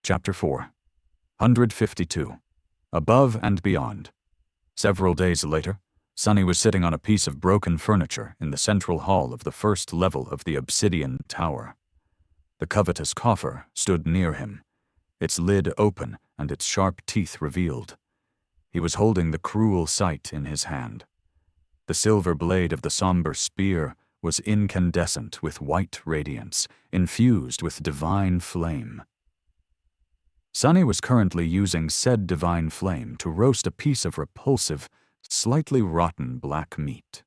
Chapter 4. 152. Above and Beyond. Several days later, Sonny was sitting on a piece of broken furniture in the central hall of the first level of the Obsidian Tower. The covetous coffer stood near him, its lid open and its sharp teeth revealed. He was holding the cruel sight in his hand. The silver blade of the somber spear was incandescent with white radiance, infused with divine flame. Sonny was currently using said divine flame to roast a piece of repulsive, slightly rotten black meat.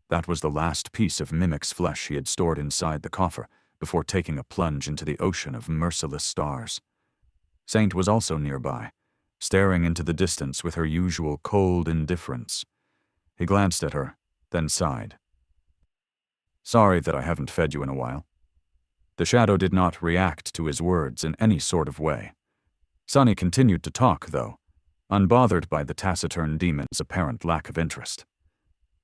That was the last piece of mimic's flesh he had stored inside the coffer before taking a plunge into the ocean of merciless stars. Saint was also nearby, staring into the distance with her usual cold indifference. He glanced at her, then sighed. "Sorry that I haven't fed you in a while." The shadow did not react to his words in any sort of way. Sonny continued to talk, though, unbothered by the taciturn demon's apparent lack of interest.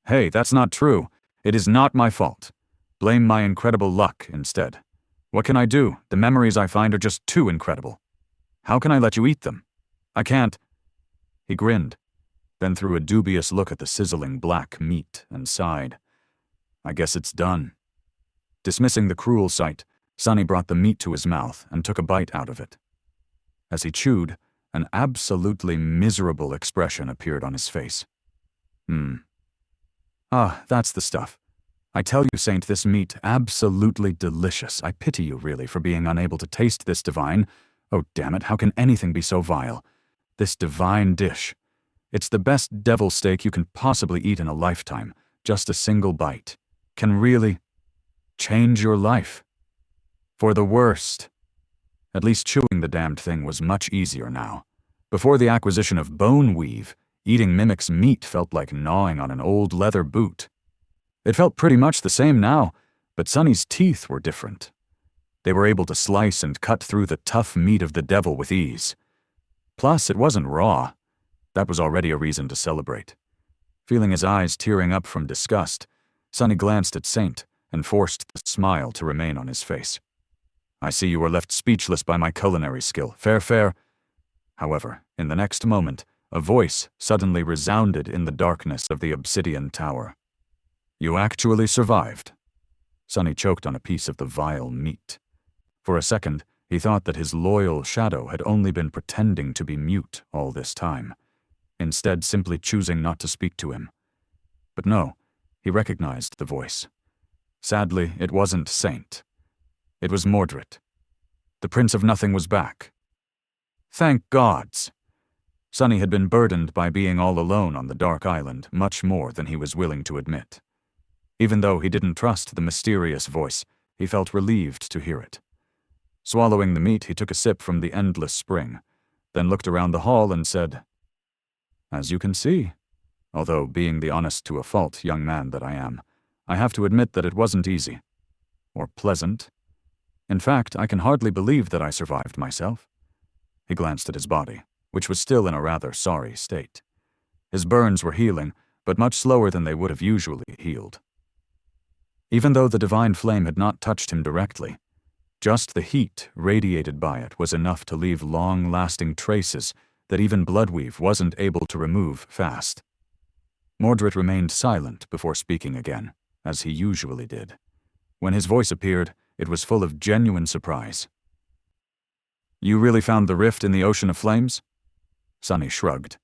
"Hey, that's not true. It is not my fault. Blame my incredible luck instead. What can I do? The memories I find are just too incredible. How can I let you eat them? I can't." He grinned, then threw a dubious look at the sizzling black meat and sighed. "I guess it's done." Dismissing the cruel sight, Sonny brought the meat to his mouth and took a bite out of it. As he chewed, an absolutely miserable expression appeared on his face. "Ah, that's the stuff. I tell you, Saint, this meat, absolutely delicious. I pity you, really, for being unable to taste this divine— oh, damn it, how can anything be so vile? This divine dish. It's the best devil steak you can possibly eat in a lifetime. Just a single bite can really change your life. For the worst." At least chewing the damned thing was much easier now. Before the acquisition of bone weave, eating mimic's meat felt like gnawing on an old leather boot. It felt pretty much the same now, but Sonny's teeth were different. They were able to slice and cut through the tough meat of the devil with ease. Plus, it wasn't raw. That was already a reason to celebrate. Feeling his eyes tearing up from disgust, Sonny glanced at Saint and forced the smile to remain on his face. "I see you were left speechless by my culinary skill. Fair." However, in the next moment, a voice suddenly resounded in the darkness of the Obsidian Tower. "You actually survived." Sonny choked on a piece of the vile meat. For a second, he thought that his loyal shadow had only been pretending to be mute all this time, instead simply choosing not to speak to him. But no, he recognized the voice. Sadly, it wasn't Saint. It was Mordred. The Prince of Nothing was back. Thank gods! Sonny had been burdened by being all alone on the dark island much more than he was willing to admit. Even though he didn't trust the mysterious voice, he felt relieved to hear it. Swallowing the meat, he took a sip from the endless spring, then looked around the hall and said, "As you can see, although being the honest-to-a-fault young man that I am, I have to admit that it wasn't easy. Or pleasant. In fact, I can hardly believe that I survived myself." He glanced at his body, which was still in a rather sorry state. His burns were healing, but much slower than they would have usually healed. Even though the divine flame had not touched him directly, just the heat radiated by it was enough to leave long-lasting traces that even Bloodweave wasn't able to remove fast. Mordred remained silent before speaking again, as he usually did. When his voice appeared, it was full of genuine surprise. "You really found the rift in the Ocean of Flames?" Sonny shrugged.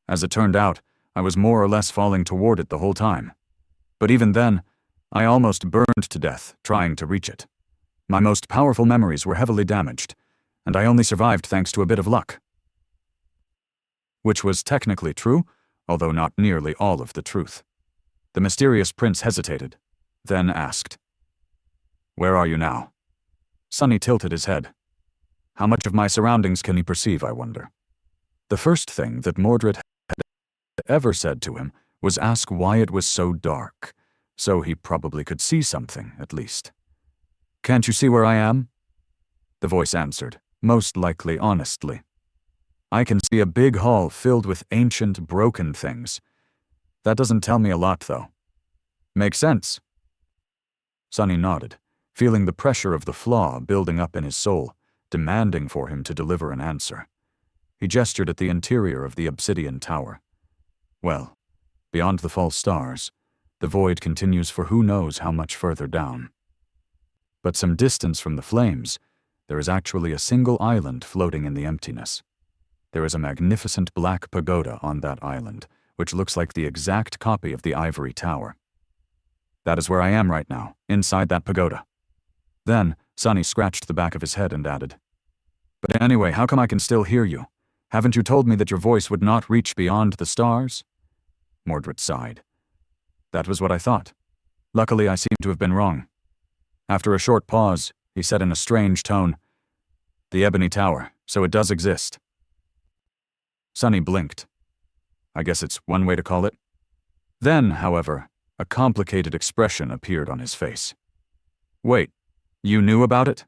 "As it turned out, I was more or less falling toward it the whole time. But even then, I almost burned to death trying to reach it. My most powerful memories were heavily damaged, and I only survived thanks to a bit of luck." Which was technically true, although not nearly all of the truth. The mysterious prince hesitated, then asked, "Where are you now?" Sonny tilted his head. How much of my surroundings can he perceive, I wonder? The first thing that Mordred had ever said to him was ask why it was so dark, so he probably could see something, at least. "Can't you see where I am?" The voice answered, most likely honestly. "I can see a big hall filled with ancient, broken things. That doesn't tell me a lot, though." "Makes sense." Sonny nodded, feeling the pressure of the flaw building up in his soul, demanding for him to deliver an answer. He gestured at the interior of the obsidian tower. Well, beyond the false stars, the void continues for who knows how much further down. But some distance from the flames, there is actually a single island floating in the emptiness. There is a magnificent black pagoda on that island, which looks like the exact copy of the ivory tower. That is where I am right now, inside that pagoda. Then, Sonny scratched the back of his head and added, "But anyway, how come I can still hear you? Haven't you told me that your voice would not reach beyond the stars?" Mordred sighed. "That was what I thought. Luckily, I seem to have been wrong." After a short pause, he said in a strange tone, "The Ebony Tower, so it does exist." Sonny blinked. I guess it's one way to call it. Then, however, a complicated expression appeared on his face. "Wait, you knew about it?"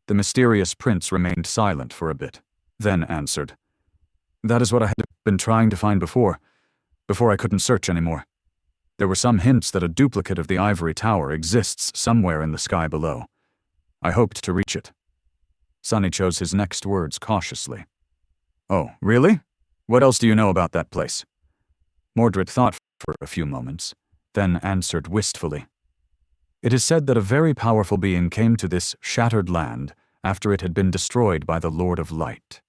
The mysterious prince remained silent for a bit, then answered, "That is what I had been trying to find before I couldn't search anymore. There were some hints that a duplicate of the ivory tower exists somewhere in the sky below. I hoped to reach it." Sonny chose his next words cautiously. "Oh, really? What else do you know about that place?" Mordred thought for a few moments, then answered wistfully. "It is said that a very powerful being came to this shattered land after it had been destroyed by the Lord of Light.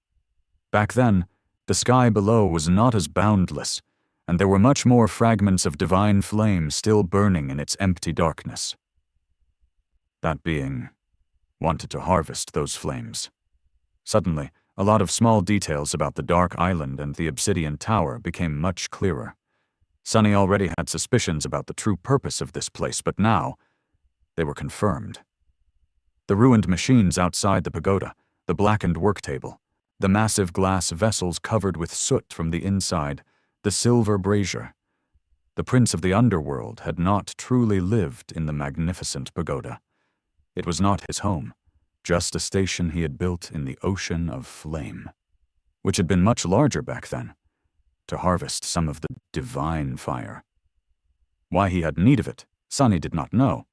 Back then, the sky below was not as boundless, and there were much more fragments of divine flame still burning in its empty darkness. That being wanted to harvest those flames. Suddenly, a lot of small details about the Dark Island and the Obsidian Tower became much clearer. Sonny already had suspicions about the true purpose of this place, but now they were confirmed. The ruined machines outside the pagoda, the blackened work table, the massive glass vessels covered with soot from the inside, the silver brazier. The prince of the underworld had not truly lived in the magnificent pagoda. It was not his home, just a station he had built in the ocean of flame, which had been much larger back then, to harvest some of the divine fire. Why he had need of it, Sonny did not know,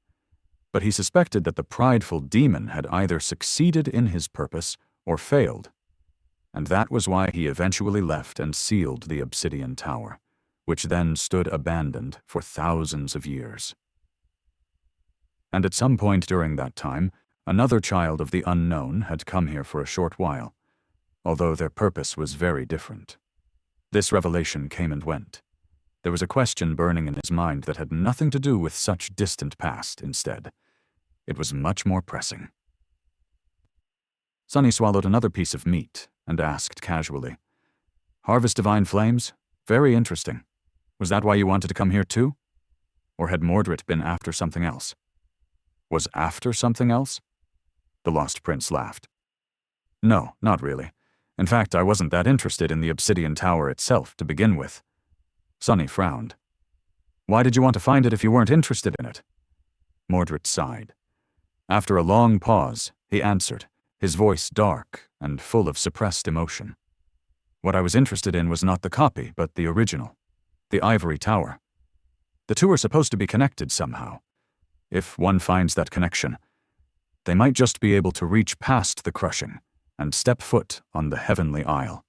but he suspected that the prideful demon had either succeeded in his purpose or failed, and that was why he eventually left and sealed the Obsidian Tower, which then stood abandoned for thousands of years. And at some point during that time, another child of the unknown had come here for a short while, although their purpose was very different. This revelation came and went. There was a question burning in his mind that had nothing to do with such distant past instead. It was much more pressing. Sonny swallowed another piece of meat and asked casually, "Harvest divine flames? Very interesting. Was that why you wanted to come here too? Or had Mordred been after something else?" "Was after something else?" The Lost Prince laughed. "No, not really. In fact, I wasn't that interested in the Obsidian Tower itself to begin with." Sonny frowned. "Why did you want to find it if you weren't interested in it?" Mordred sighed. After a long pause, he answered, his voice dark and full of suppressed emotion. "What I was interested in was not the copy, but the original, the ivory tower. The two are supposed to be connected somehow. If one finds that connection, they might just be able to reach past the crushing and step foot on the heavenly isle."